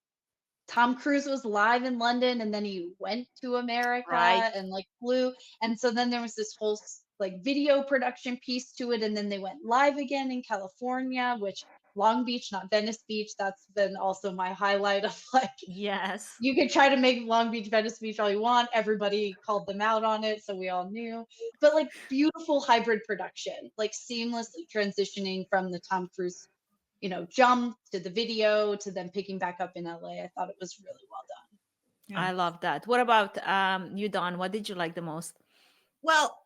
S3: Tom Cruise was live in London and then he went to
S2: Right.
S3: America and like flew. And so then there was this whole like video production piece to it. And then they went live again in California, which Long Beach, not Venice Beach. That's been also my highlight of like,
S2: Yes.
S3: you could try to make Long Beach Venice Beach all you want. Everybody called them out on it. So we all knew. But like beautiful hybrid production, like seamlessly transitioning from the Tom Cruise jump to the video to then picking back up in LA. I thought it was really well done.
S4: Yeah.
S2: I love that. What about you, Dawn? What did you like the most?
S4: Well,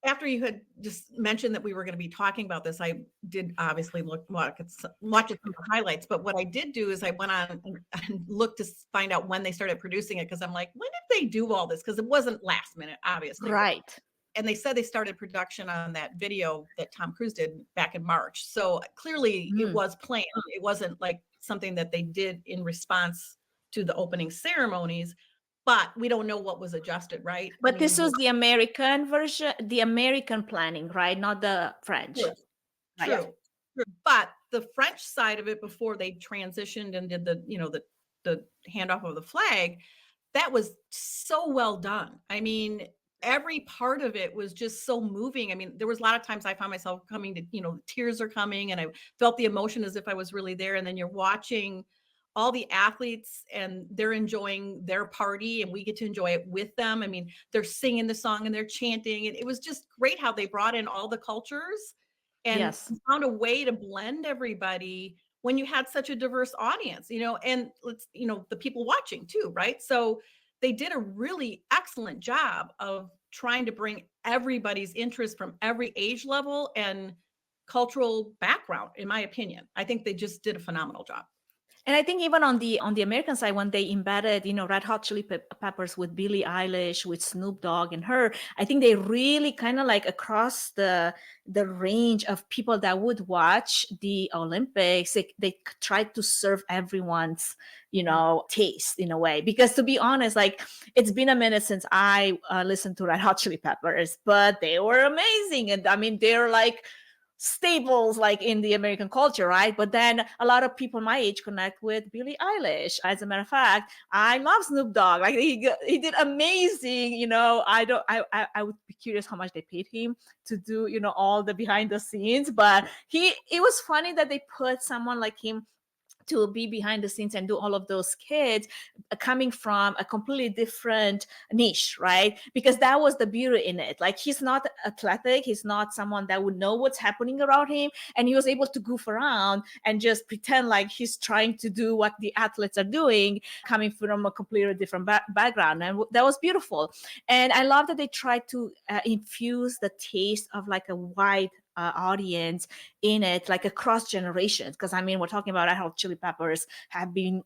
S4: after you had just mentioned that we were going to be talking about this, I did obviously watch at some of the highlights. But what I did do is I went on and looked to find out when they started producing it, because I'm like, when did they do all this? Because it wasn't last minute, obviously.
S2: Right.
S4: And they said they started production on that video that Tom Cruise did back in March. So clearly it was planned. It wasn't like something that they did in response to the opening ceremonies, but we don't know what was adjusted, right?
S2: But this was the American version, the American planning, right? Not the French.
S4: True.
S2: Right.
S4: True. But the French side of it, before they transitioned and did the handoff of the flag, that was so well done. I mean, every part of it was just so moving. I mean, there was a lot of times I found myself coming to, tears are coming, and I felt the emotion as if I was really there. And then you're watching all the athletes and they're enjoying their party and we get to enjoy it with them. I mean, they're singing the song and they're chanting. And it was just great how they brought in all the cultures and found a way to blend everybody when you had such a diverse audience, and the people watching too, right? So they did a really excellent job of trying to bring everybody's interest from every age level and cultural background, in my opinion. I think they just did a phenomenal job.
S2: And I think even on the American side, when they embedded, Red Hot Chili Peppers with Billie Eilish, with Snoop Dogg and her, I think they really kind of like across the range of people that would watch the Olympics, they tried to serve everyone's, taste in a way. Because to be honest, like it's been a minute since I listened to Red Hot Chili Peppers, but they were amazing. And I mean, they're like staples like in the American culture, right? But then a lot of people my age connect with Billie Eilish. As a matter of fact, I love Snoop Dogg. Like he did amazing. I would be curious how much they paid him to do all the behind the scenes. But it was funny that they put someone like him to be behind the scenes and do all of those kids coming from a completely different niche, right? Because that was the beauty in it. Like he's not athletic. He's not someone that would know what's happening around him. And he was able to goof around and just pretend like he's trying to do what the athletes are doing, coming from a completely different background. And that was beautiful. And I love that they tried to infuse the taste of like a wide audience in it, like across generations. Because I mean, we're talking about Red Hot Chili Peppers have been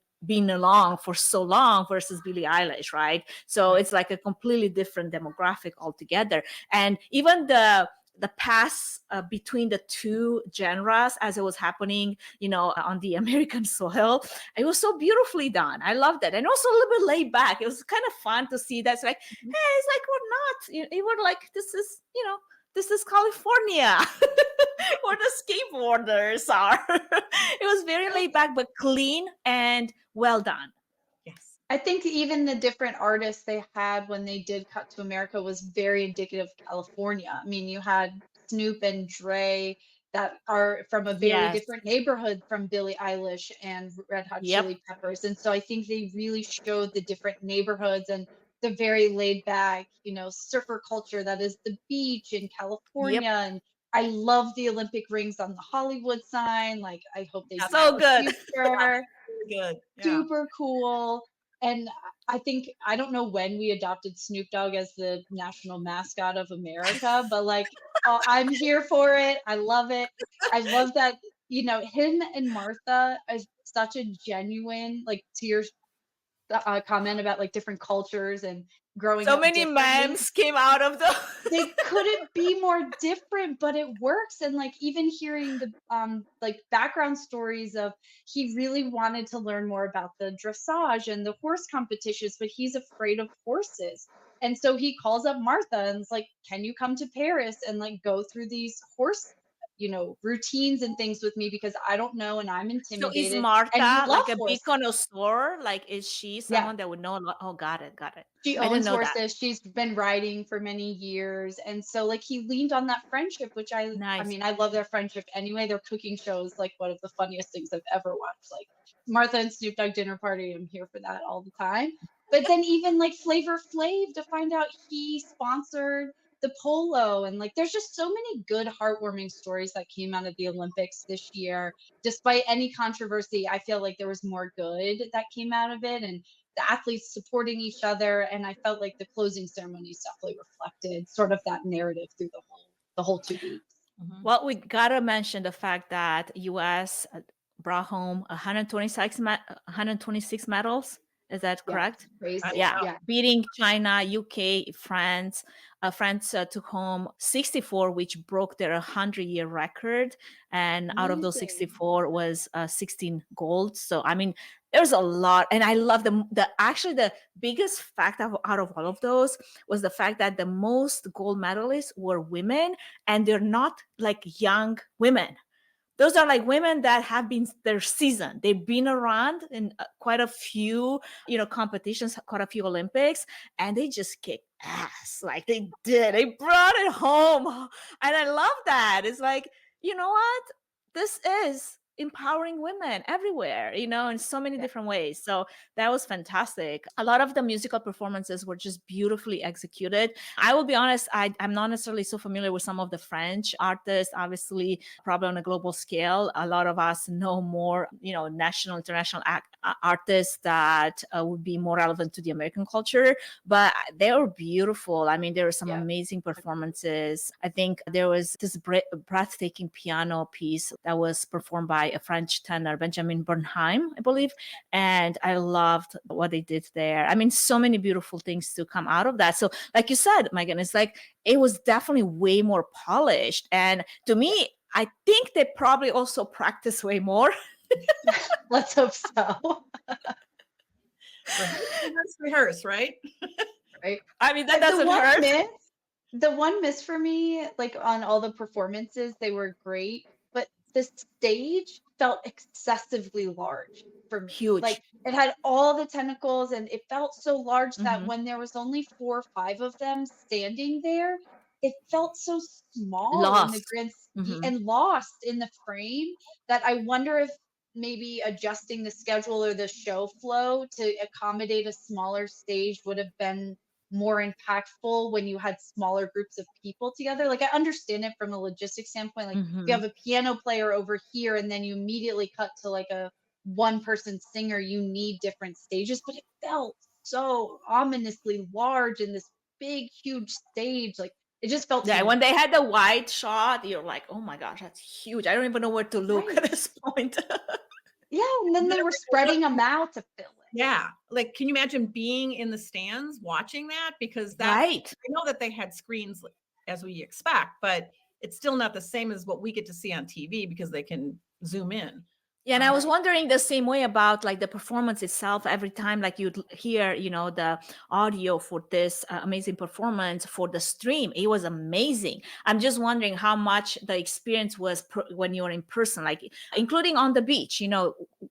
S2: along for so long versus Billie Eilish, right? So it's like a completely different demographic altogether. And even the pass between the two genres as it was happening, on the American soil, it was so beautifully done. I loved it. And also a little bit laid back. It was kind of fun to see that's like, hey, it's like we're not, we're like, this is California where the skateboarders are. It was very laid back, but clean and well done.
S4: Yes.
S3: I think even the different artists they had when they did Cut to America was very indicative of California. I mean, you had Snoop and Dre that are from a very different neighborhood from Billie Eilish and Red Hot Chili Peppers. And so I think they really showed the different neighborhoods and the very laid back, surfer culture that is the beach in California.
S2: Yep.
S3: And I love the Olympic rings on the Hollywood sign. Like, I hope they see
S2: So
S3: in the
S2: good.
S3: future.
S4: Really good. Yeah.
S3: Super cool. And I think, I don't know when we adopted Snoop Dogg as the national mascot of America, but like, I'm here for it. I love it. I love that, him and Martha is such a genuine, like, to your comment about like different cultures and growing
S2: So
S3: up
S2: many
S3: differently.
S2: memes came out of the
S3: They couldn't be more different, but it works. And like, even hearing the like background stories of, he really wanted to learn more about the dressage and the horse competitions, but he's afraid of horses. And so he calls up Martha and is like, can you come to Paris and like go through these horse, routines and things with me, because I don't know and I'm
S2: So is
S3: intimidated. And he
S2: Martha
S3: loves
S2: like a big
S3: horses.
S2: connoisseur? Like, is she
S3: Yeah.
S2: someone that would know a lot? Oh, got it, got it.
S3: She
S2: I didn't
S3: owns
S2: know that.
S3: horses. She's been riding for many years. And so like, he leaned on that friendship, which I
S2: Nice.
S3: mean, I love their friendship anyway. Their cooking show is like one of the funniest things I've ever watched. Like, Martha and Snoop Dogg dinner party. I'm here for that all the time. But then even like Flavor Flav, to find out he sponsored the polo, and like, there's just so many good heartwarming stories that came out of the Olympics this year. Despite any controversy, I feel like there was more good that came out of it, and the athletes supporting each other. And I felt like the closing ceremonies definitely reflected sort of that narrative through the whole 2 weeks.
S4: Mhm.
S2: Well, we gotta mention the fact that U.S. brought home 126 medals. Is that
S3: Yeah,
S2: correct?
S3: crazy.
S2: Yeah,
S3: Yeah.
S2: beating China, UK, France. France took home 64, which broke their 100-year record. And out of those
S3: Amazing.
S2: 64 was 16 gold. So, I mean, there's a lot. And I love actually the biggest fact out of all of those was the fact that the most gold medalists were women, and they're not like young women. Those are like women that have been their season. They've been around in quite a few, competitions, quite a few Olympics, and they just kick ass. Like they did. They brought it home. And I love that. It's like, you know what? This is empowering women everywhere, in so many
S3: Yeah.
S2: different ways. So that was fantastic. A lot of the musical performances were just beautifully executed. I will be honest, I'm not necessarily so familiar with some of the French artists, obviously, probably on a global scale. A lot of us know more, national, international artists that would be more relevant to the American culture, but they were beautiful. I mean, there were some
S3: Yeah.
S2: amazing performances. I think there was this breathtaking piano piece that was performed by a French tenor, Benjamin Bernheim, I believe. And I loved what they did there. I mean, so many beautiful things to come out of that. So like you said, Megan, it's like, it was definitely way more polished. And to me, I think they probably also practice way more.
S3: Let's hope so.
S4: Rehearse, right?
S3: Right.
S2: I mean, that
S3: The
S2: doesn't
S3: one
S2: hurt.
S3: miss, the one miss for me, like on all the performances, they were great, but the stage felt excessively large for me.
S2: Huge.
S3: Like, it had all the tentacles and it felt so large that
S2: Mhm.
S3: when there was only 4 or 5 of them standing there, it felt so small in the
S2: Lost.
S3: grand
S2: Mhm.
S3: and lost in the frame, that I wonder if maybe adjusting the schedule or the show flow to accommodate a smaller stage would have been more impactful when you had smaller groups of people together. Like, I understand it from a logistics standpoint. Like, if you
S2: Mhm.
S3: have a piano player over here and then you immediately cut to like a one person singer, you need different stages, but it felt so ominously large in this big, huge stage. Like, it just felt too
S2: Yeah,
S3: much.
S2: when they had the wide shot, you're like, oh my gosh, that's huge. I don't even know where to look at
S3: Right.
S2: this point.
S3: Yeah. And then they were spreading them out to fill it.
S4: Yeah. Like, can you imagine being in the stands watching that? Because
S2: Right.
S4: I know that they had screens as we expect, but it's still not the same as what we get to see on TV because they can zoom in.
S2: Yeah, and I was
S3: Right.
S2: wondering the same way about like the performance itself. Every time, like you'd hear, the audio for this amazing performance for the stream, it was amazing. I'm just wondering how much the experience was when you were in person, like including on the beach.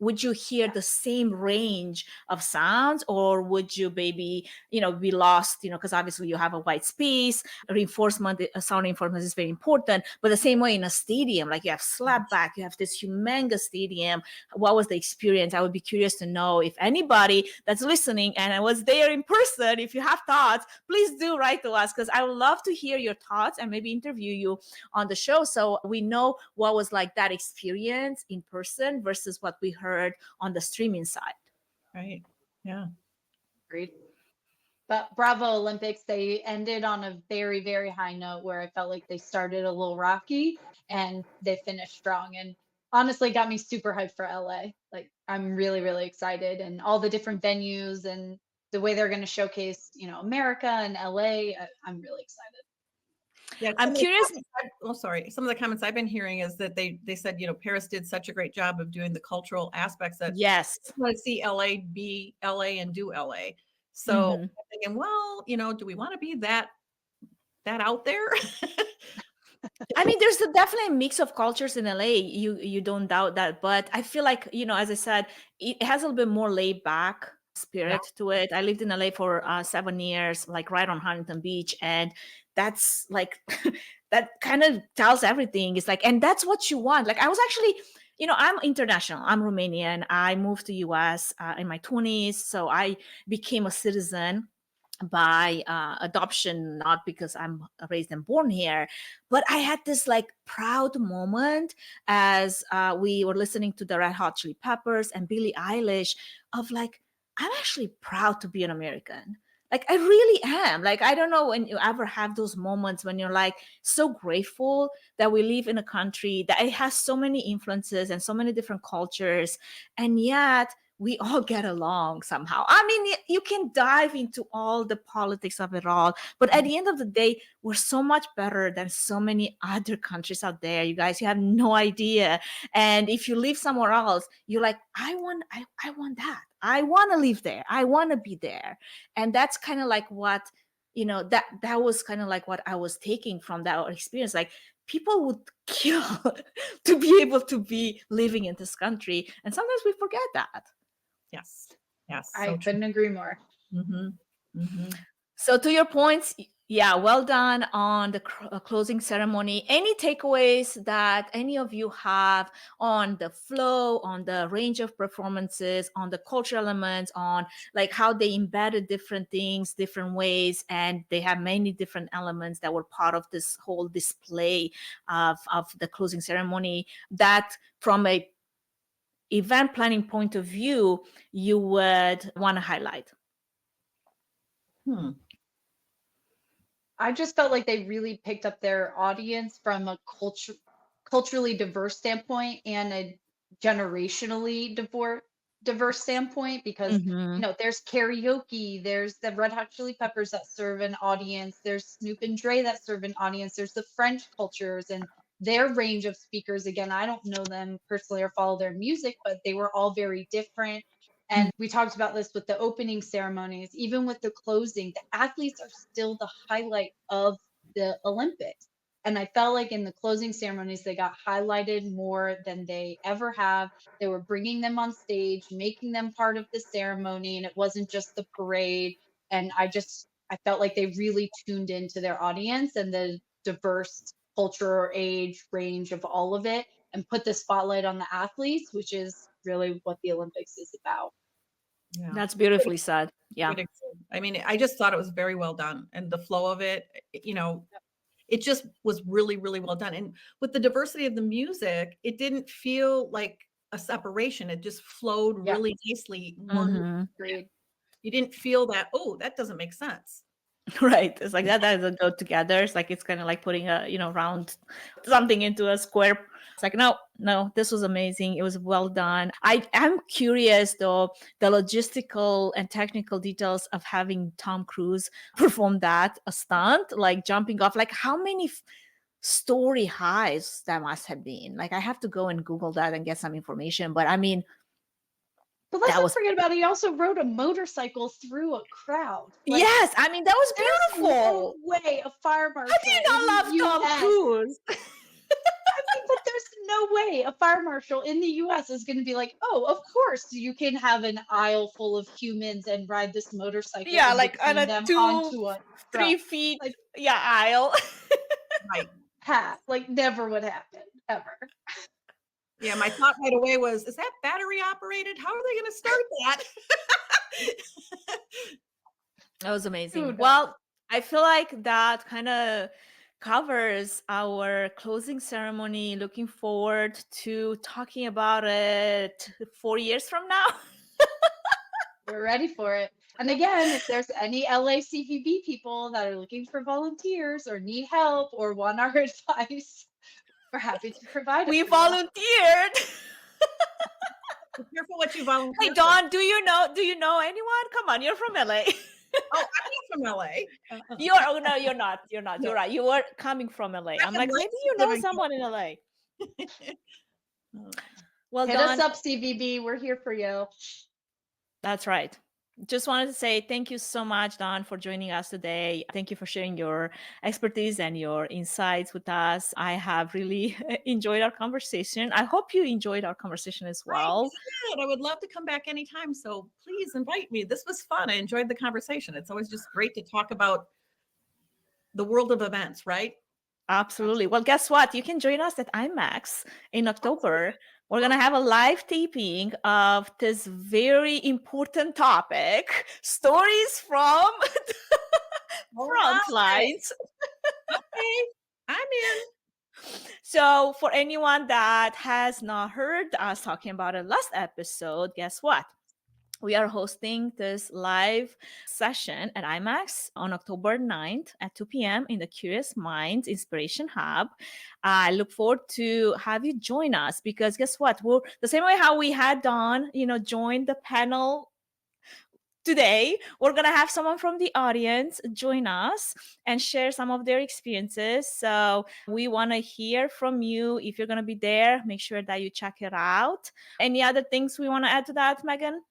S2: Would you hear the same range of sounds, or would you maybe, be lost? Because obviously you have a white space. Reinforcement, sound reinforcement is very important. But the same way in a stadium, like you have slap back, you have this humongous stadium. Museum. What was the experience? I would be curious to know if anybody that's listening and I was there in person, if you have thoughts, please do write to us, because I would love to hear your thoughts and maybe interview you on the show so we know what was like that experience in person versus what we heard on the streaming side.
S4: Right. Yeah.
S3: Great. But bravo Olympics, they ended on a very, very high note where I felt like they started a little rocky and they finished strong, and honestly got me super hyped for LA. Like I'm really, really excited, and all the different venues and the way they're going to showcase, America and LA. I'm really excited.
S4: Yeah,
S2: I'm curious.
S4: Some of the comments I've been hearing is that they said, Paris did such a great job of doing the cultural aspects that
S2: Yes.
S4: I want to see LA be LA and do LA. So I'm thinking, well, do we want to be that out there?
S2: I mean, there's definitely a mix of cultures in LA. You don't doubt that, but I feel like, as I said, it has a little bit more laid back spirit to it. I lived in LA for 7 years, like right on Huntington Beach, and that's like that kind of tells everything. It's like, and that's what you want. Like I was actually, I'm international. I'm Romanian. I moved to US in my 20s, so I became a citizen by adoption, not because I'm raised and born here. But I had this like proud moment as we were listening to the Red Hot Chili Peppers and Billie Eilish of like, I'm actually proud to be an American. Like I really am. Like I don't know when you ever have those moments when you're like so grateful that we live in a country that it has so many influences and so many different cultures, and yet we all get along somehow. I mean, you can dive into all the politics of it all, but at the end of the day, we're so much better than so many other countries out there. You guys, you have no idea. And if you live somewhere else, you're like, I want that. I want to live there. I want to be there. And that's kind of like what, that was kind of like what I was taking from that experience. Like people would kill to be able to be living in this country. And sometimes we forget that.
S4: Yes. Yes.
S3: I couldn't agree more.
S2: So to your points, yeah, well done on the closing ceremony. Any takeaways that any of you have on the flow, on the range of performances, on the cultural elements, on like how they embedded different things, different ways, and they have many different elements that were part of this whole display of the closing ceremony that from a event planning point of view, you would want to highlight?
S3: I just felt like they really picked up their audience from a culturally diverse standpoint and a generationally diverse standpoint, because there's karaoke, there's the Red Hot Chili Peppers that serve an audience, there's Snoop and Dre that serve an audience, there's the French cultures and their range of speakers. Again, I don't know them personally or follow their music, but they were all very different. And we talked about this with the opening ceremonies, even with the closing, the athletes are still the highlight of the Olympics. And I felt like in the closing ceremonies, they got highlighted more than they ever have. They were bringing them on stage, making them part of the ceremony, and it wasn't just the parade. And I felt like they really tuned into their audience and the diverse culture or age range of all of it, and put the spotlight on the athletes, which is really what the Olympics is about.
S4: Yeah.
S2: That's beautifully said. Yeah.
S4: I mean, I just thought it was very well done, and the flow of it, it just was really, really well done. And with the diversity of the music, it didn't feel like a separation. It just flowed really nicely. You didn't feel that, oh, that doesn't make sense.
S2: Right. It's like that doesn't go together. It's like it's kind of like putting a round something into a square. It's like no, this was amazing. It was well done. I am curious though, the logistical and technical details of having Tom Cruise perform that a stunt, like jumping off, like how many story highs that must have been. Like I have to go and Google that and get some information. But I mean,
S3: but let's not forget about it. He also rode a motorcycle through a crowd.
S2: Like, yes, I mean that was beautiful.
S3: No way a fire marshal.
S2: How do you not love Tom Cruise?
S3: I mean, but there's no way a fire marshal in the US is going to be like, oh, of course you can have an aisle full of humans and ride this motorcycle.
S2: Yeah, like on a 2-3 feet like, aisle.
S3: Like never would happen ever.
S4: Yeah, my thought right away was, is that battery operated? How are they going to start that?
S2: That was amazing.
S3: Dude.
S2: Well, I feel like that kind of covers our closing ceremony. Looking forward to talking about it 4 years from now.
S3: We're ready for it. And again, if there's any LACVB people that are looking for volunteers or need help or want our advice, we're happy to provide it.
S2: We
S3: for you.
S2: volunteered.
S4: Be careful what you volunteer.
S2: Hey, Dawn, do you know anyone? Come on, you're from LA.
S4: Oh, I'm not from LA.
S2: No, you're not. You're not. You're right. You were coming from LA. I'm like, maybe you know someone in LA. Well,
S3: Hit
S2: Dawn,
S3: us up, CVB. We're here for you.
S2: that's right. Just wanted to say thank you so much, Dawn, for joining us today. Thank you for sharing your expertise and your insights with us. I have really enjoyed our conversation. I hope you enjoyed our conversation as well.
S4: I would love to come back anytime. So please invite me. This was fun. I enjoyed the conversation. It's always just great to talk about the world of events, right?
S2: Absolutely. Well, guess what? You can join us at IMAX in October. We're going to have a live taping of this very important topic, stories from front lines.
S4: Okay, I'm in.
S2: So for anyone that has not heard us talking about it last episode, guess what? We are hosting this live session at IMAX on October 9th at 2 p.m. in the Curious Minds Inspiration Hub. I look forward to have you join us because guess what? We're the same way how we had Dawn, join the panel today. We're going to have someone from the audience join us and share some of their experiences. So we want to hear from you. If you're going to be there, make sure that you check it out. Any other things we want to add to that, Megan?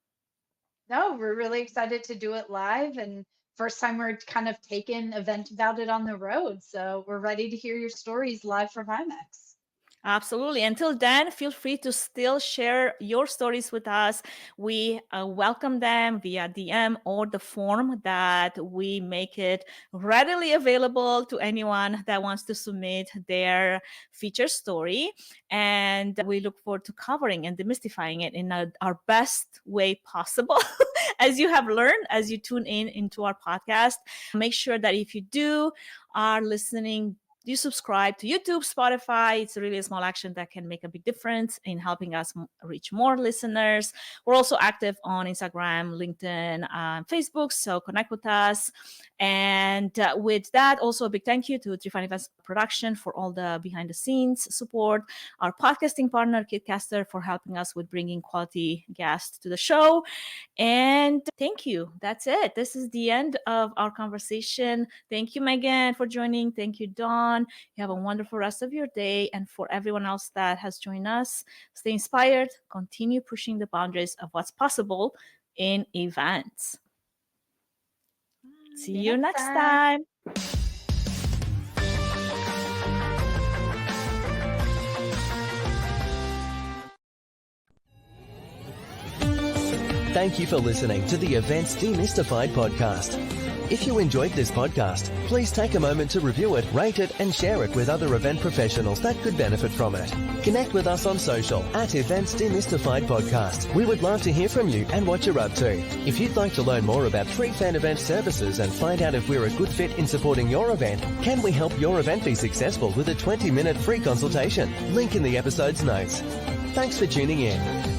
S3: No, we're really excited to do it live, and first time we're kind of taking Event About It on the road. So we're ready to hear your stories live from IMAX.
S2: Absolutely. Until then, feel free to still share your stories with us. We welcome them via DM or the form that we make it readily available to anyone that wants to submit their feature story. And we look forward to covering and demystifying it in our best way possible. As you have learned, as you tune into our podcast, make sure that if you are listening, you subscribe to YouTube, Spotify. It's really a small action that can make a big difference in helping us reach more listeners. We're also active on Instagram, LinkedIn, Facebook, so connect with us. And with that, also a big thank you to Trifun Events Production for all the behind the scenes support, our podcasting partner, Kitcaster, for helping us with bringing quality guests to the show. And thank you. That's it. This is the end of our conversation. Thank you, Megan, for joining. Thank you, Dawn. You have a wonderful rest of your day. And for everyone else that has joined us, stay inspired, continue pushing the boundaries of what's possible in events. See you next time.
S1: Thank you for listening to the Events Demystified podcast. If you enjoyed this podcast, please take a moment to review it, rate it, and share it with other event professionals that could benefit from it. Connect with us on social at Events Demystified Podcast. We would love to hear from you and what you're up to. If you'd like to learn more about Trifun Event services and find out if we're a good fit in supporting your event, can we help your event be successful with a 20-minute free consultation? Link in the episode's notes. Thanks for tuning in.